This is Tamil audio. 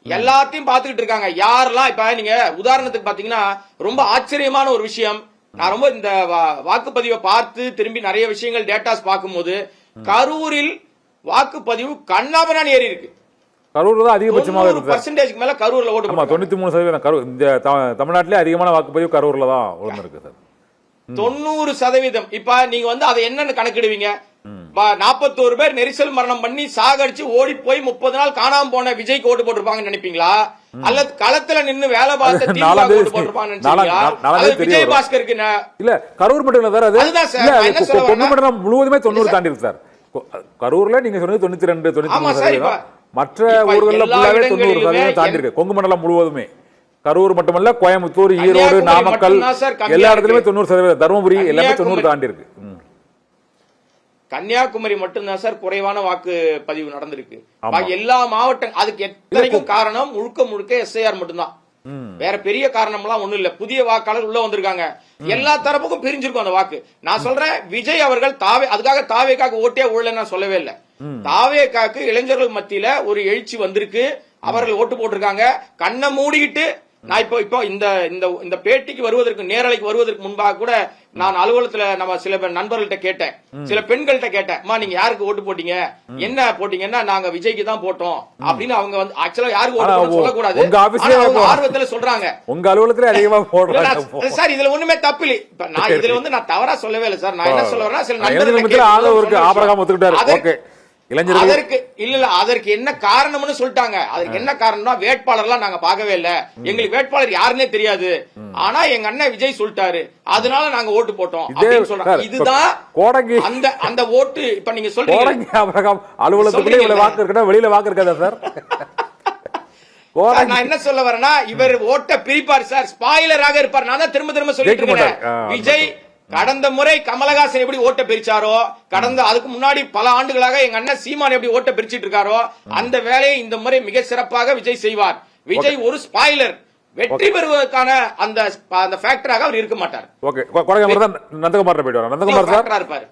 எல்லாத்தையும் பாத்துக்கிட்டு இருக்காங்க. யாரெல்லாம் இப்ப நீங்க உதாரணத்துக்கு பாத்தீங்கன்னா ரொம்ப ஆச்சரியமான ஒரு விஷயம், நான் ரொம்ப இந்த வாக்குப்பதிவை பார்த்து திரும்பி நிறைய விஷயங்கள் டேட்டாஸ் பார்க்கும்போது கரூரில் வாக்குப்பதிவு கண்ணாபனான்னு ஏறி இருக்கு. கரூர் தான் அதிகபட்சமாக இருக்கு. பர்சன்டேஜ்க்கு மேல கரூர்ல ஓட்டு. 93% கரூர். இந்த தமிழ்நாட்டிலே அதிகமான வாக்குப்பதிவு கரூர்ல தான் இருக்கு சார். 90%. இப்ப நீங்க வந்து அதை என்னன்னு கணக்கிடுவீங்க? 41 பேர் நெரிசல் மரணம் பண்ணி சாகடிச்சு ஓடி போய் 30 நாள் காணாம போன விஜய்க்கு ஓட்டு போட்டிருப்பாங்கன்னு நினைப்பீங்களா? அல்லது களத்துல நின்னு வேலை பார்த்த திமுக ஓட்டு போட்டிருப்பாங்கன்னு நினைச்சீங்களா? விஜய் பாஸ்கருக்கு இல்ல கரூர் மட்டும் இல்ல சார், அது கொங்கு மண்டலம் முழுவதுமே 90 தாண்டி இருக்கு சார். கரூர்ல நீங்க சொன்னது 92 93%. மற்ற ஊர்கள்ல ஃபுல்லாவே 90% தாண்டி இருக்கு. கொங்கு மண்டலம் முழுவதுமே, கரூர் மட்டுமல்ல, கோயம்புத்தூர், ஈரோடு, நாமக்கல் எல்லா இடத்துலயுமே 90%, தருமபுரி எல்லாமே 90 தாண்டி இருக்கு. கன்னியாகுமரி மட்டும்தான் சார் குறைவான வாக்கு பதிவு நடந்திருக்கு. எல்லா மாவட்டம் அதுக்கு எத்தனைக்கும் காரணம் முழுக்க முழுக்க எஸ்ஐஆர் மட்டும்தான். வேற பெரிய காரணம் எல்லாம் ஒண்ணும் இல்ல. புதிய வாக்காளர் உள்ள வந்திருக்காங்க, எல்லா தரப்புக்கும் பிரிஞ்சிருக்கும் அந்த வாக்கு. நான் சொல்றேன், விஜய் அவர்கள் அதுக்காக தாவேக்காக்கு ஓட்டே ஊழல் நான் சொல்லவே இல்லை. தாவேக்காக்கு இளைஞர்கள் மத்தியில ஒரு எழுச்சி வந்திருக்கு, அவர்கள் ஓட்டு போட்டிருக்காங்க. கண்ணை மூடிக்கிட்டு நான் இப்போ இந்த பேட்டிக்கு வருவதற்கு, நேரலைக்கு வருவதற்கு முன்பாக கூட நான் அலுவலகத்துல நம்ம சில நண்பர்கள்ட்ட கேட்டேன், சில பெண்கள்கிட்ட கேட்டேன், அம்மா நீங்க யாருக்கு ஓட்டு போட்டீங்க, என்ன போட்டீங்கன்னா நாங்க விஜய்க்கு தான் போட்டோம் அப்படின்னு. அவங்க வந்து ஆக்சுவலா யாருக்கு ஓட்டு சொல்லக்கூடாது, ஆர்வத்துல சொல்றாங்க. உங்க அலுவலகத்துல அதிகமா போடுறாங்க சார். இதுல ஒண்ணுமே தப்பு இல்லை. இப்ப நான் இதுல வந்து நான் தவறா சொல்லவே இல்லை சார். நான் என்ன சொல்ல வரேன்னா, சில நண்பர்கள் அதற்கு இல்ல அதற்கு என்ன காரணம்னு சொல்லிட்டாங்க. அதற்கு என்ன காரணம்னா, வேட்பாளர்லாம் நாங்க பார்க்கவே இல்ல, எங்களுக்கு வேட்பாளர் யாருன்னே தெரியாது, ஆனா எங்க அண்ணன் விஜய் சொல்லிட்டாரு அதனால நாங்க ஓட்டு போட்டோம் அப்படின்னு சொல்றாங்க. இதுதான் அந்த ஓட்டு. இப்ப நீங்க சொல்றீங்க அலுவலகத்துக்குள்ள வாக்கு இருக்கா, வெளியில வாக்கு இருக்காதா சார்? நான் என்ன சொல்ல வரேன்னா, இவர் ஓட்ட பிரிப்பார் சார், ஸ்பாயிலராக இருப்பார். நான் தான் திரும்ப திரும்ப சொல்லிட்டு இருக்கேன். விஜய் கடந்த முறை கமலஹாசன் எப்படி ஓட்ட பிரிச்சாரோ, அதுக்கு முன்னாடி பல ஆண்டுகளாக எங்க அண்ணன் சீமான் எப்படி ஓட்ட பிரிச்சிட்டு இருக்காரோ, அந்த வேலையை இந்த முறை மிக சிறப்பாக விஜய் செய்வார். விஜய் ஒரு ஸ்பாயிலர், வெற்றி பெறுவதற்கான அந்த ஃபேக்டராக அவர் இருக்க மாட்டார். நந்தகுமார் இருப்பார்.